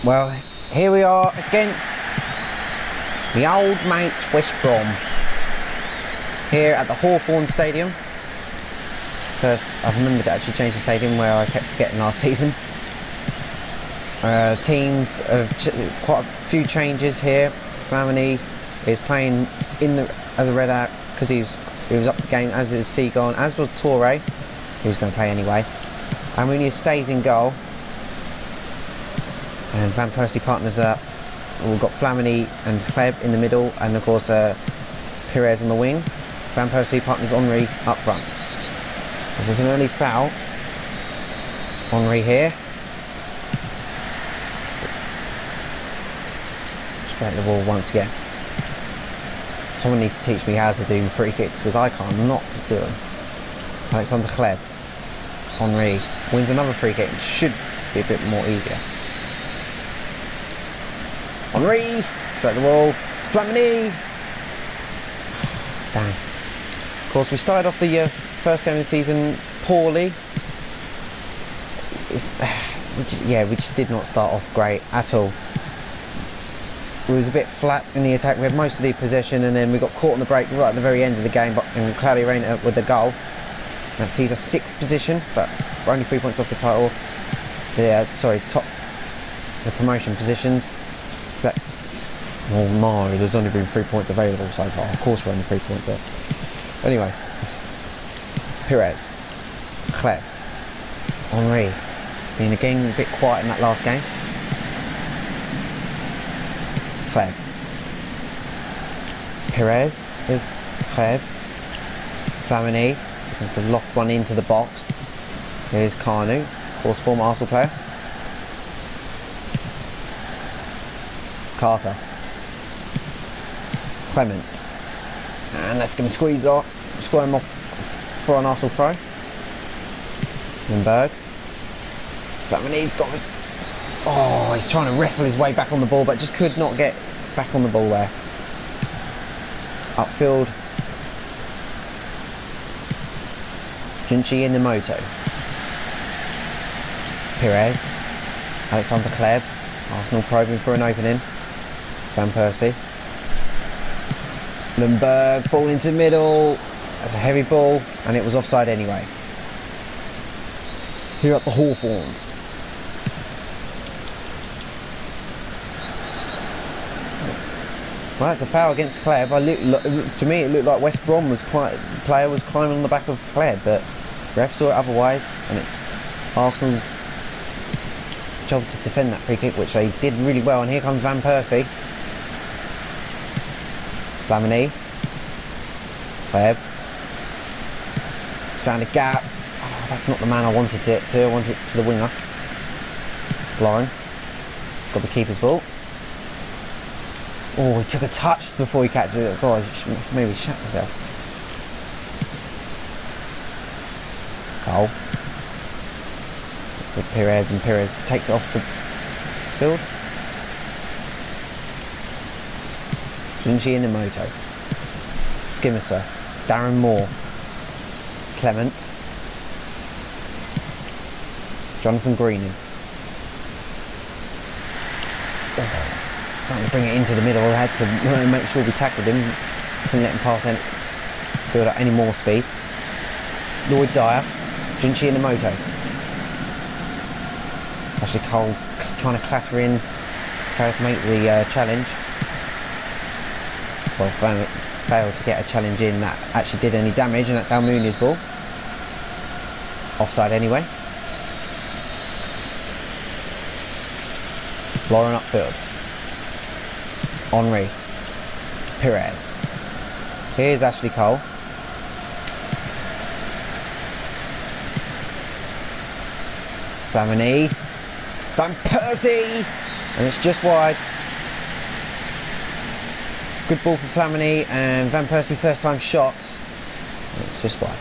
Well, here we are against the old mates West Brom here at the Hawthorn Stadium. First, I've remembered to actually change the stadium where I kept forgetting last season. Teams have quite a few changes here. Flamini is playing as a red out because he was up the game, as is Seagon, as was Torre, who was going to play anyway. And Muniz stays in goal. And Van Persie partners up. We've got Flamini and Kleb in the middle, and of course Perez on the wing. Van Persie partners Henry up front. This is an early foul. Henry here. Straight the ball once again. Someone needs to teach me how to do free kicks because I can't not do them. Alexander Kleb. Henry wins another free kick. It should be a bit more easier. Henry, straight the wall. Flamini. Dang. Of course, we started off the first game of the season poorly. We just did not start off great at all. We was a bit flat in the attack. We had most of the possession, and then we got caught on the break right at the very end of the game. And Claudio Reyna with the goal. That sees us 6th position, but we're only 3 points off the title. Top the promotion positions. Oh no, there's only been 3 points available so far. Of course we're only 3 points off. Anyway, Perez, Kleb, Henry, being again a bit quiet in that last game. Kleb, Perez is Kleb, Flamini, to loft one into the box. Here's Kanu, of course former Arsenal player. Carter, Clement, and that's going to square him off for an Arsenal throw. Lindbergh, Flamini's got his, he's trying to wrestle his way back on the ball but just could not get back on the ball there. Upfield, Junchi Inamoto, Perez, Alexander Kleb, Arsenal probing for an opening. Van Persie, Lundberg, ball into the middle. That's a heavy ball, and it was offside anyway. Here at the Hawthorns. Well, that's a foul against Kleb. To me, it looked like West Brom the player was climbing on the back of Kleb, but ref saw it otherwise, and it's Arsenal's job to defend that free kick, which they did really well. And here comes Van Persie. Flamini, Kleb, he's found a gap. That's not the man I wanted it to. I wanted it to the winger. Lauren, got the keeper's ball. He took a touch before he catches it. God, maybe shut myself. Cole with Perez, and Perez takes it off the field. Junji Inamoto, Skimmerser, Darren Moore, Clement, Jonathan Greening. Starting to bring it into the middle. I had to make sure we tackled him. Couldn't let him pass any, build up any more speed. Lloyd Dyer, Junji Inamoto. Ashley Cole trying to clatter in, failed to make the challenge. Well, failed to get a challenge in that actually did any damage, and that's Muniz ball. Offside anyway. Lauren upfield. Henry. Perez. Here's Ashley Cole. Flamini. Van Persie! And it's just wide. Good ball for Flamini, and Van Persie first time shot. It's just wide.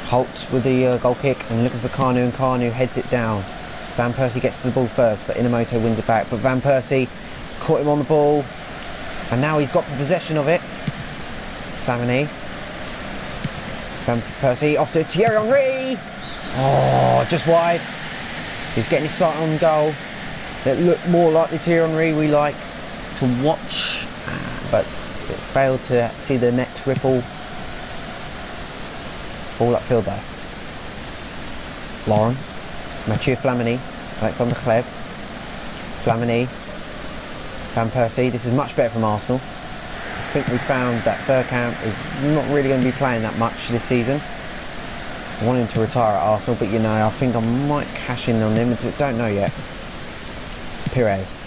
Holt with the goal kick and looking for Kanu, and Kanu heads it down. Van Persie gets to the ball first, but Inamoto wins it back. But Van Persie caught him on the ball, and now he's got the possession of it. Flamini. Van Persie off to Thierry Henry. Oh, just wide. He's getting his sight on goal. That looked more like the Thierry Henry we like to watch, but it failed to see the net ripple. Ball upfield though. Lauren, Mathieu Flamini, Alexander Kleb, Flamini, Van Persie. This is much better from Arsenal. I think we found that Bergkamp is not really going to be playing that much this season. I want him to retire at Arsenal, but you know, I think I might cash in on him. Don't know yet. Perez.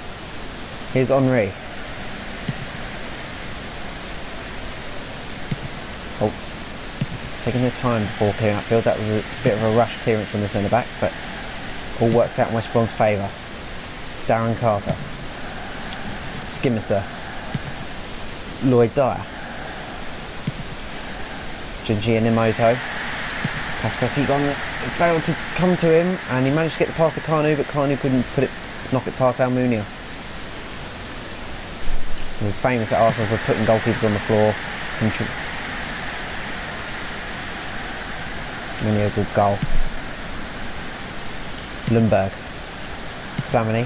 Here's Henry. Oh, taking their time before clearing upfield. That was a bit of a rush clearance from the centre back, but all works out in West Brom's favour. Darren Carter, Skimmerser, Lloyd Dyer, Junji Inamoto. Pascal Sigon failed to come to him, and he managed to get the pass to Kanu, but Kanu couldn't knock it past Almunia. He was famous at Arsenal for putting goalkeepers on the floor. Many a good goal. Lundberg, Flamini,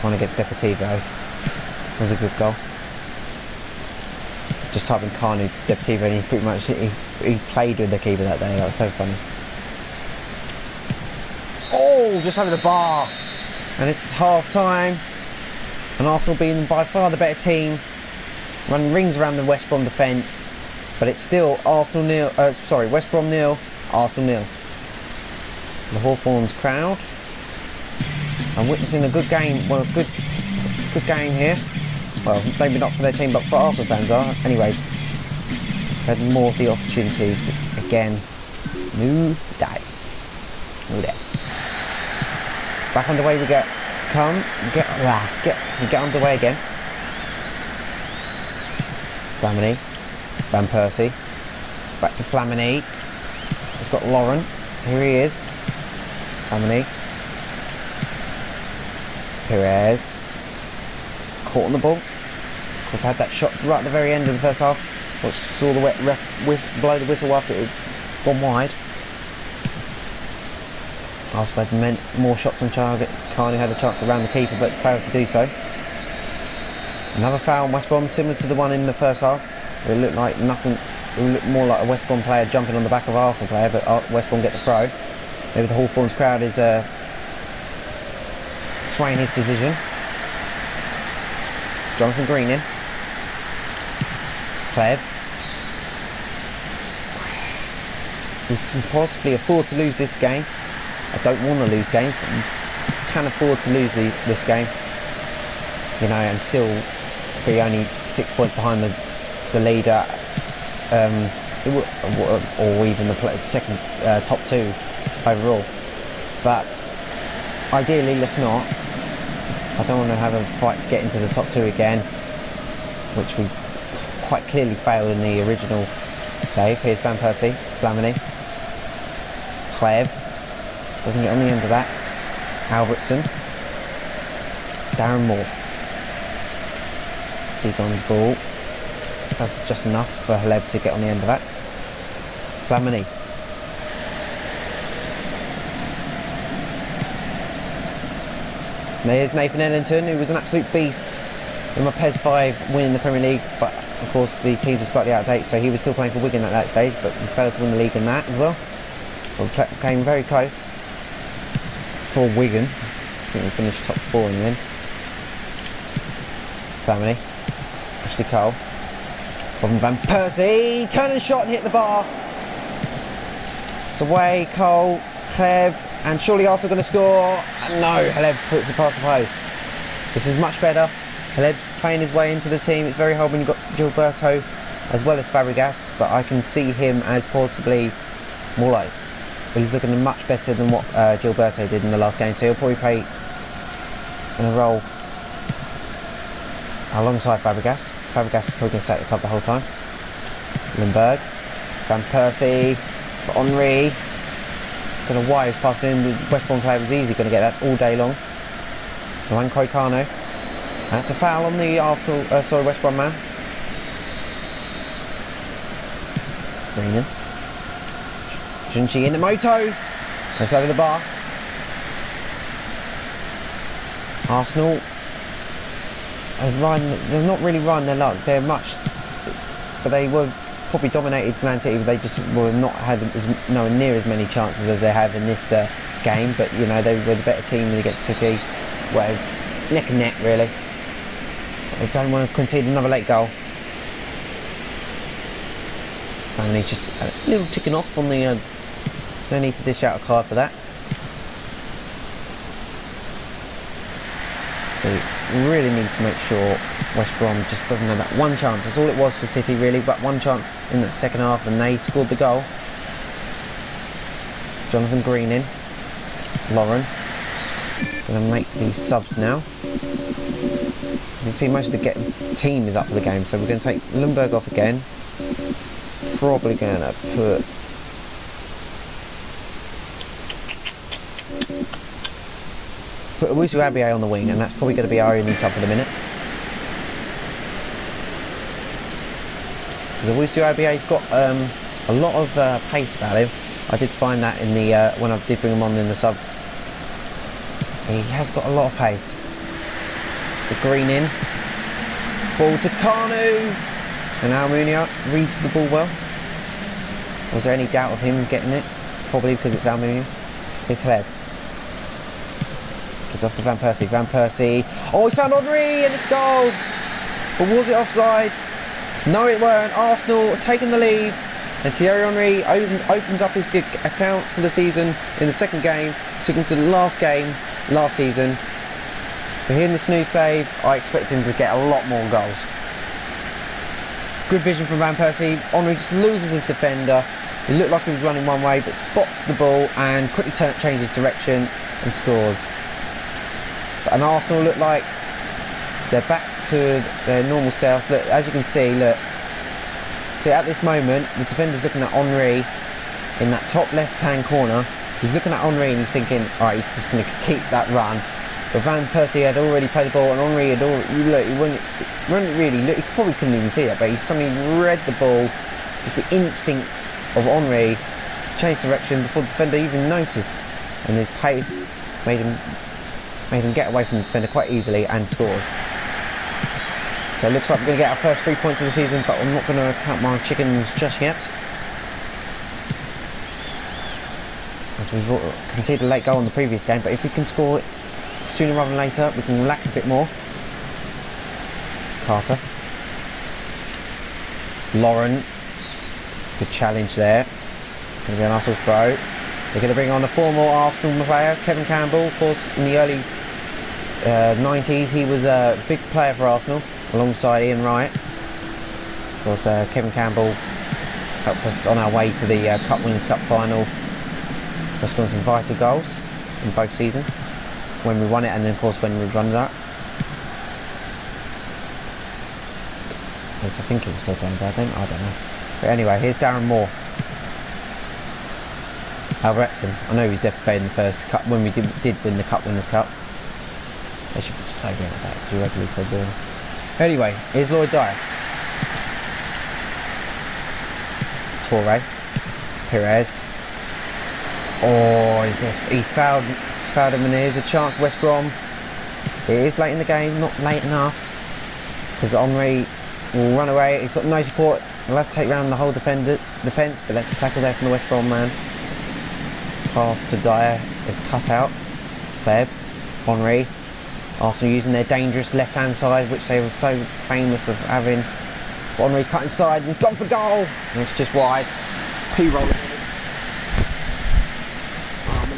one against Deportivo. Was a good goal. Just type in Kanu, Deportivo, and he pretty much he played with the keeper that day. That was so funny. Oh, just over the bar, and it's half time. And Arsenal being by far the better team, running rings around the West Brom defence, but it's still Arsenal nil. West Brom nil, Arsenal nil. The Hawthorns crowd. I'm witnessing a good game. Well, a good game here. Well, maybe not for their team, but for Arsenal fans are. Anyway, had more of the opportunities, but again, new dice. Back underway we get. Get underway again. Flamini, Van Persie, back to Flamini. He's got Lauren. Here he is. Flamini. Perez. Caught on the ball. Of course, I had that shot right at the very end of the first half. Saw the ref blow the whistle after it had gone wide. Arsenal had more shots on target. Kanu had a chance to round the keeper, but failed to do so. Another foul on West Brom, similar to the one in the first half. It looked like nothing. It looked more like a West Brom player jumping on the back of an Arsenal player, but West Brom get the throw. Maybe the Hawthorns crowd is swaying his decision. Jonathan Green in. Kleb. We can possibly afford to lose this game. I don't want to lose games, but we can afford to lose this game. You know, and still be only 6 points behind the leader, or even the second top two overall. But ideally, let's not. I don't want to have a fight to get into the top two again, which we quite clearly failed in the original save. Here's Van Persie, Flamini, Kleb, doesn't get on the end of that. Albertson, Darren Moore. Seagon's ball. That's just enough for Haleb to get on the end of that. Flamini. There's Nathan Ellington, who was an absolute beast in my PES 5 winning the Premier League, but of course the teams were slightly out of date, so he was still playing for Wigan at that stage, but we failed to win the league in that as well. We came very close for Wigan. I think we finished top 4 in the end. Flamini, Ashley Cole, Robin Van Persie, turning shot and hit the bar. It's away, Cole, Kleb, and surely Arsenal going to score. And no, Haleb puts it past the post. This is much better. Haleb's playing his way into the team. It's very hard when you've got Gilberto as well as Fabregas, but I can see him as possibly more like, he's looking much better than what Gilberto did in the last game, so he'll probably play in a role alongside Fabregas. Fabregas is probably going to stay at the club the whole time. Lundberg, Van Persie, for Henry. Don't know why he was passing in. The West Brom player was easily going to get that all day long. Nwankwo Kanu. And that's a foul on the West Brom man. Greenan. Junji Inamoto. That's over the bar. Arsenal, they're not really riding their luck. But they were probably dominated Man City. They just were not had nowhere near as many chances as they have in this game. But you know, they were the better team when they get to City. Well, neck and neck really. They don't want to concede another late goal. And he's just a little ticking off on the. No need to dish out a card for that. So we really need to make sure West Brom just doesn't have that one chance. That's all it was for City really, but one chance in the second half, and they scored the goal. Jonathan Green in. Lauren. Going to make these subs now. You can see most of the team is up for the game, so we're going to take Lundberg off again. Probably going to put Owusu Abiy on the wing, and that's probably going to be our only sub for the minute. Because Owusu Abiy's got a lot of pace about him. I did find that in the when I did bring him on in the sub. He has got a lot of pace. The Green in. Ball to Kanu! And Almunia reads the ball well. Was there any doubt of him getting it? Probably because it's Almunia. His head. It's off to Van Persie. Van Persie. Oh, he's found Henry and it's goal! But was it offside? No, it weren't. Arsenal taking the lead. And Thierry Henry opens up his account for the season in the second game. Took him to the last game last season. For hitting this new save, I expect him to get a lot more goals. Good vision from Van Persie. Henry just loses his defender. He looked like he was running one way, but spots the ball and quickly changes direction and scores. And Arsenal look like they're back to their normal self. Look, as you can see, look. See, at this moment, the defender's looking at Henry in that top left-hand corner. He's looking at Henry and he's thinking, alright, he's just going to keep that run. But Van Persie had already played the ball, and Henry had already, look, he wouldn't really look, he probably couldn't even see that, but he suddenly read the ball, just the instinct of Henry to change direction before the defender even noticed. And his pace made him get away from the defender quite easily and scores. So it looks like we're going to get our first 3 points of the season, but I'm not going to count my chickens just yet. As we've conceded a late goal in the previous game, but if we can score it sooner rather than later, we can relax a bit more. Carter. Lauren. Good challenge there. Going to be an Arsenal throw. They're going to bring on a former Arsenal player, Kevin Campbell. Of course, in the early 90s, he was a big player for Arsenal, alongside Ian Wright. Of course, Kevin Campbell helped us on our way to the Winners' Cup final. He scored some vital goals in both seasons, when we won it and then of course when we won that. I think he was still playing bad then, I don't know. But anyway, here's Darren Moore. Albertson, I know he definitely played in the first cup when we did win the Winners' Cup. They should say me like that because we regularly so boring. Anyway, here's Lloyd Dyer. Torre. Perez. Oh, he's fouled him, and here's a chance. West Brom. It is late in the game, not late enough, because Henry will run away. He's got no support. He'll have to take round the whole defence, but that's a tackle there from the West Brom man. Pass to Dyer is cut out. Feb, Henry. Arsenal using their dangerous left-hand side, which they were so famous of having. But Henry's cut inside and he's gone for goal. And it's just wide. P-rolling.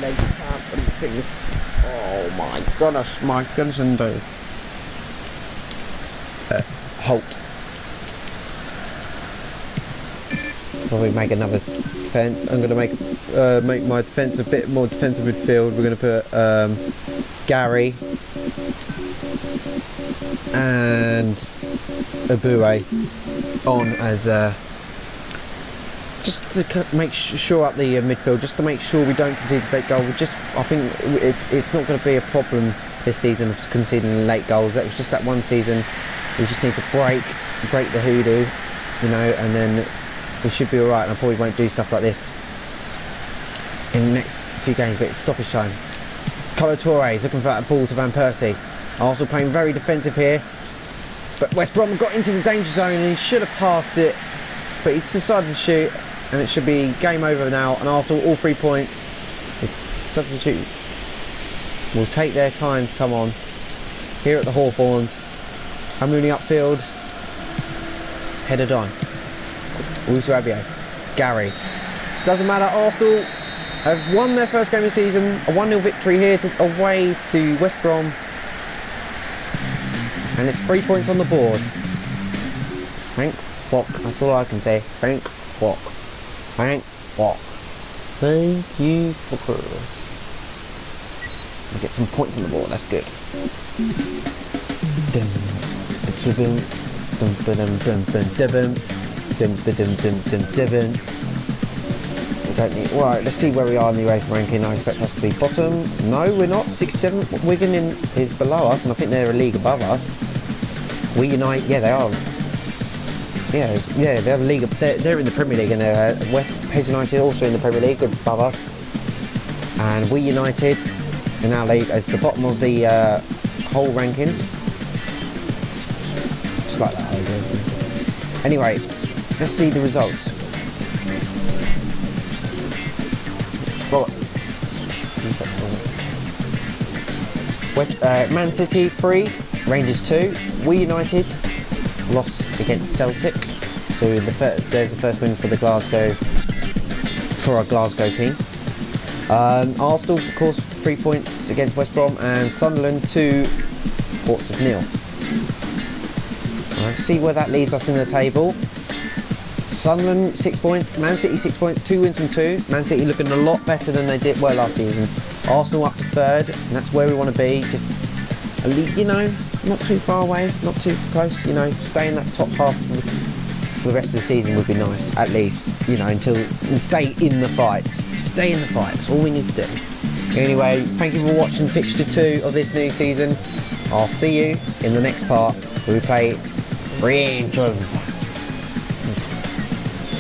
Legs can't and things. Oh my goodness and Holt. Probably make another defence. I'm going to make my defence a bit more defensive midfield. We're going to put Gary and Abue on as just to make sure up the midfield, just to make sure we don't concede a late goal. I think it's not going to be a problem this season of conceding late goals. That was just that one season. We just need to break the hoodoo, you know, and then we should be alright. And I probably won't do stuff like this in the next few games, but it's stoppage time. Colo Torre is looking for that ball to Van Persie. Arsenal playing very defensive here. But West Brom got into the danger zone and he should have passed it. But he decided to shoot, and it should be game over now. And Arsenal all 3 points. The substitute will take their time to come on. Here at the Hawthorns. Hammouni upfield. Headed on. Usabio. Gary. Doesn't matter, Arsenal have won their first game of the season. A 1-0 victory here away to West Brom. And it's 3 points on the board. Thank fuck. That's all I can say. Thank fuck. Thank fuck. Thank you for us. We get some points on the board. That's good. Right, let's see where we are in the UEFA ranking. I expect us to be bottom. No, we're not. 6th, 7th. Wigan is below us, and I think they're a league above us. We United, yeah, they are. Yeah, they're the league. They're in the Premier League, and they're PES United also in the Premier League above us. And we United in our league is the bottom of the whole rankings. Just like that. Anyway, let's see the results. Man City 3, Rangers 2. We United lost against Celtic, so there's the first win for our Glasgow team. Arsenal, of course, 3 points against West Brom, and Sunderland 2, Portsmouth 0. Let's see where that leaves us in the table. Sunderland 6 points, Man City 6 points, 2 wins from 2. Man City looking a lot better than they were last season. Arsenal up to 3rd, and that's where we want to be. Just, you know, not too far away, not too close. You know, stay in that top half for the rest of the season would be nice, at least. You know, and stay in the fights. Stay in the fights. All we need to do. Anyway, thank you for watching fixture 2 of this new season. I'll see you in the next part where we play Rangers.